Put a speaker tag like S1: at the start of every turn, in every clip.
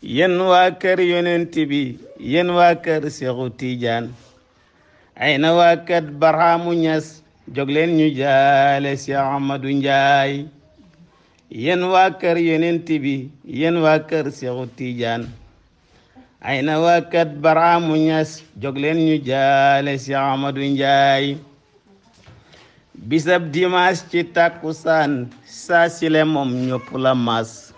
S1: yéen waa kër yonent bi yéen waa kër Seexu Tijaan ay na waa kër Barhaamu Ñas jóg leen ñu jaale Seex Ahmadu Njaay yéen waa kër yonent bi yéen waa kër Seexu Tijaan ay na waa kër Barhaamu Ñas jóg leen ñu jaale Seex Ahmadu Njaay bisab dimaas ci takkusaan saa sile moom ñëpp la mas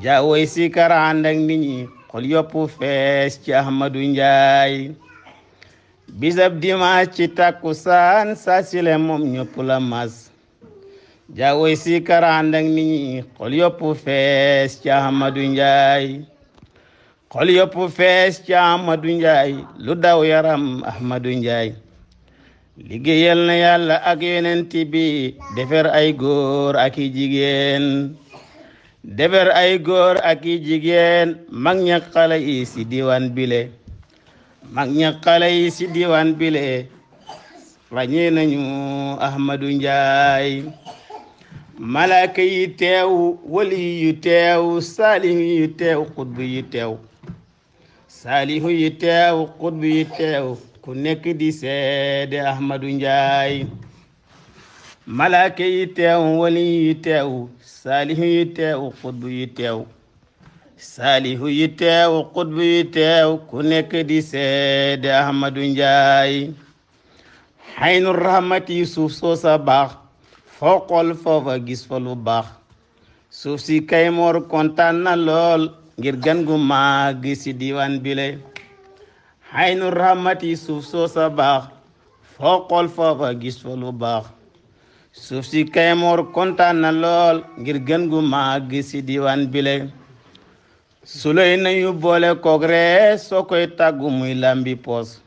S1: jaawoy si kara ànd ak nit ñi xol yopp fees ci Ahmadu Njaay bisab dimaas ci takkusaan saa sile moom ñëpp la mas jaawoy si kara ànd ak nit ñi xol yopp fees ci Ahmadu Njaay xol yopp fees ci Ahmadu Njaay lu daw yaram Ahmadu Njaay liggéeyal na yàlla ak yonent bi defar ay góor ak i jigéen defar ay góor ak i jigéen mag ña xale yi si diwaan bile mag ña xale yi si diwaan bile ràññee nañu Ahmadu Njaay malaaka yi teew wali yu teew saalihu yu teew xutbu yu teew saalihu yu teew xutbu yu teew ku nekk di seede Ahmadu Njaay malaaka yi teew wali yu teew saalihu yu teew xutbu yu teew saalihu yu teew xutbu yu teew ku nekk di seede Ahmadu Njaay xaynu rahmati suuf soosa baax foo xool foofa gis fa lu baax suuf si Kaymoor kontaan na lool ngir gan gu màgg si diwaan bile xaynu rahmati suuf soosa baax foo xool foofa gis fa lu baax suuf si Kaymoor kontaan na lool ngir gën gu màgg si diwaan bile su lay nañu boole koog ree soo koy tàggu muy lambi poos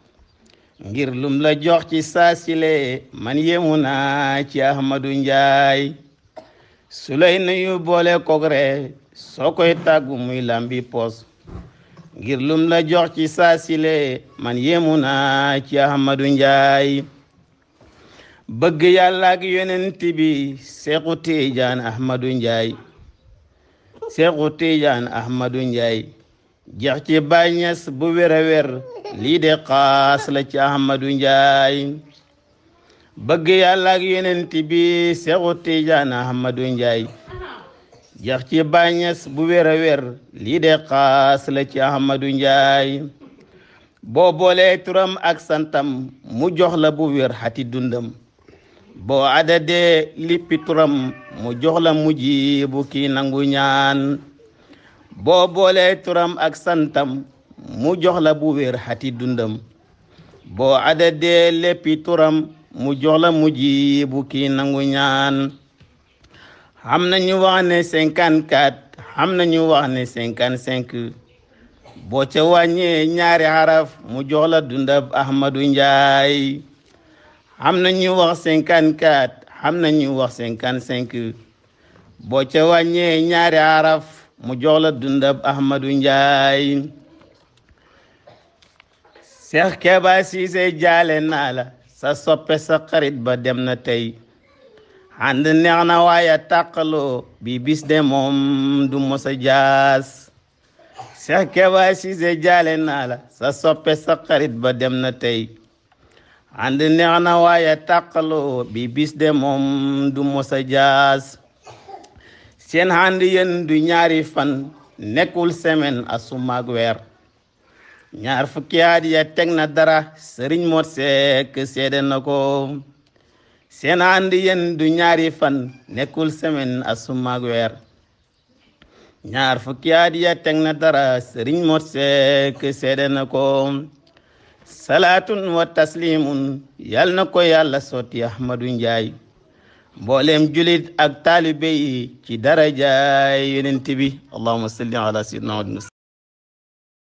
S1: ngir lum la jox ci saasile man yemu naa ci Ahmadu Njaay su lay nañu boole koog ree soo koy tàggu muy lambi poos ngir lum la jox ci saasile man yemu naa ci Ahmadu Njaay bëgg yàlla ak yonent bi Seexu Tijaan Ahmadu Njaay Seexu Tijaan Ahmadu Njaay jeex ci Baay Ñas bu wér a wér lii de xaas la ci Ahmadu Njaay bëgg yàlla ak yonent bi Seexu Tijaan Ahmadu Njaay jeex ci Baay Ñas bu wér a wér lii de xaas la ci Ahmadu Njaay boo boolee turam ak santam mu jox la bu wér xati dundam boo adadee lippi turam mu jox la mujibu kii nangu ñaan boo boolee turam ak santam mu jox la bu wér xati dundam boo adadee léppi turam mu jox la mujibu kii nangu ñaan xam nañu wax ne 54 xam nañu wax ne 55 boo ca wàññee ñaari xaraf mu jox la dundab Ahmadu Njaay xam nañu wax 54 xam nañu wax 55 boo ca wàññee ñaari xaraf mu jox la dundab Ahmadu Njaay Seex Keba Siise jaale naa la sa soppe sa xarit ba dem na tey ànd neex na waaye tàqaloo bi bis de moom du mosa jaas Seex Keba Siise jaale naa la sa soppe sa xarit ba dem na tey ànd neex na waaye tàqaloo bi bis de moom du mosa jaas seen ànd yéen du ñaari fan nekkul semaine asumaak weer ñaar fukki at ya teg na dara Sëriñ Mor Sekk seede na ko seen ànd yéen du ñaari fan nekkul semaine asumaak weer ñaar fukki at ya teg na dara Sëriñ Mor Sekk seede na ko salaatun wa taslimun yal na ko yàlla sotti Ahmadu Njaay mboolem julit ak taalibe yi ci darajaay yonent bi allahumma salli ala sayyidina